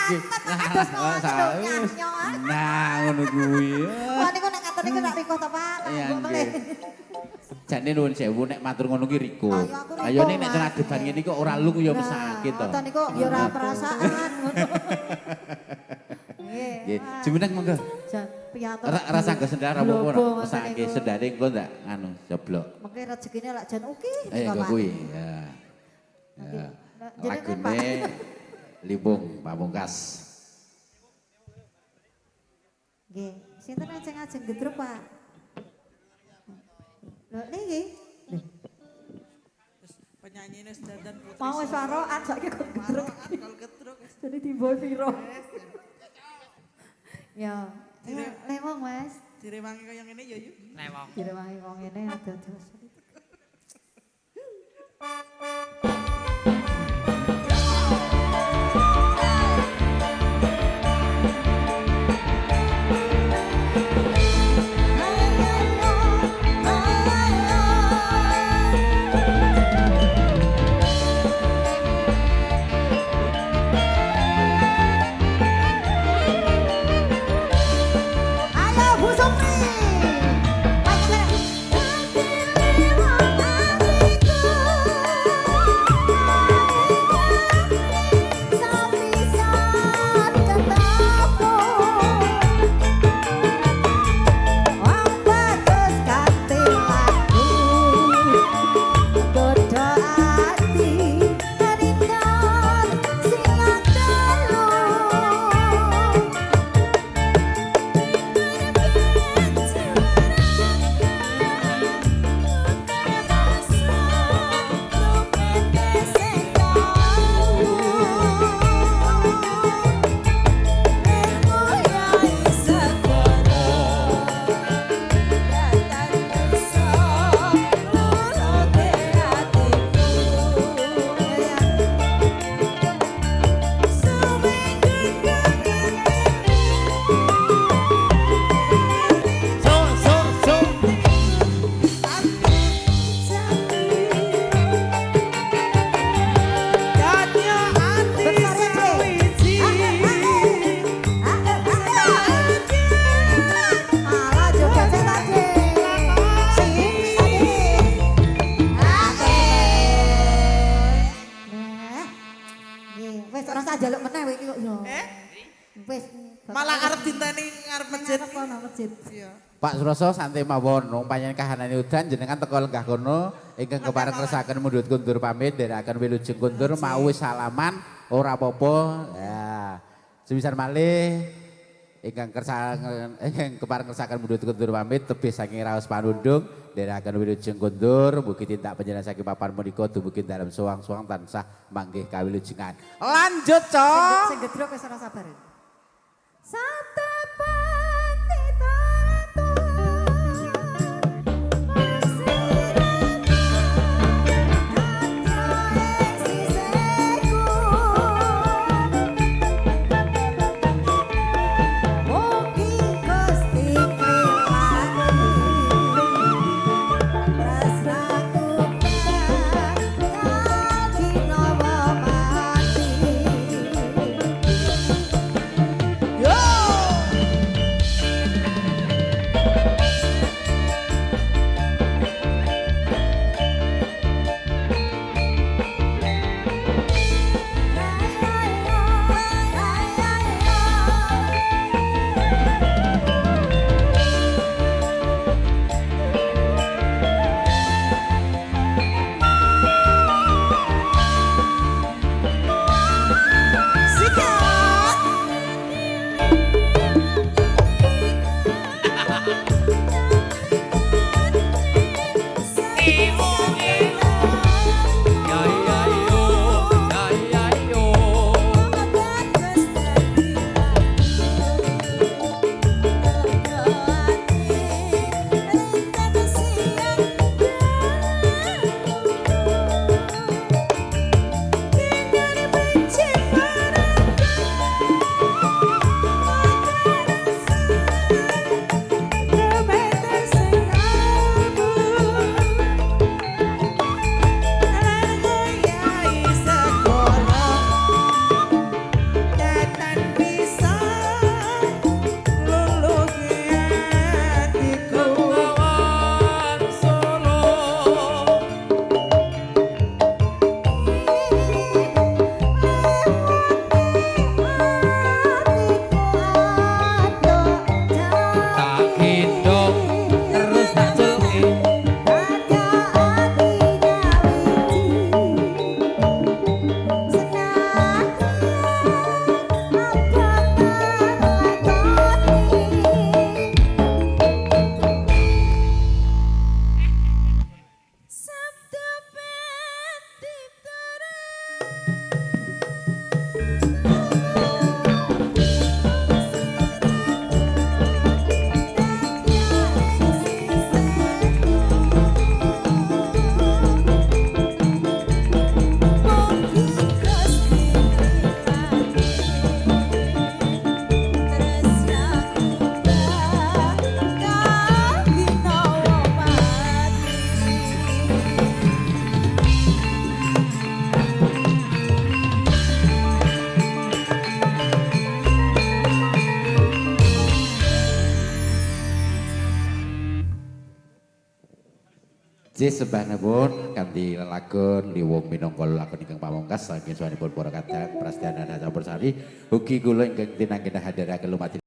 Kados mawon Nah, ngono kuwi. Wah niku nek ngaten niku nak riko to Pak. Mbok melih. Jane nuwun sewu nek matur ngono ki Riko. Ayo nek nek adeban ngene iki kok ora lu ya wis sakit to. Ngoten niku ya ora perasaan ngono. Nggih, jumeneng monggo. Piyatur. Rasa ke sendar apa ora? Sakit sendare engko ndak anu jeblok. Mengke rezekine lak jan oke Ayo Pak. kuwi ya. Ya. Lagune Limbung Pamungkas. Nggih, sinten ajeng-ajeng gedruk Pak? Lho niki. Penyanyi ini dandan putri. Mau wis waroan saiki kok gedruk. Kalau ketruk. Jadi timbul piro. Ya, lewong Mas. Direwangi kaya ngene ya yuk. Lewong. Direwangi wong ngene ados. Malah arep dinteni ngarep masjid. Pak Suroso santai mawon wong panjenengan kahanane udan jenengan teko lenggah kono ingkang kepareng ngersakaken mundhut kundur pamit nderekaken wilujeng kundur mau wis salaman ora apa-apa. Ya. Semisal malih ingkang kepareng ngersakaken mundhut kundur pamit tebih saking raos panundung nderekaken wilujeng kundur mugi tindak panjenengan saking papan menika dumugi dalem suwang-suwang tansah manggih kawilujengan. Lanjut, Cok. Sing gedruk wis ora sabar. Satu Yo! Jih sembahipun kanthi lelagon Liwung minangka lelagon ingkang pamungkas saking sawanipun para kadang Prasetya Nana Campursari ugi kula ingkang tinangkena hadiraken lumadhi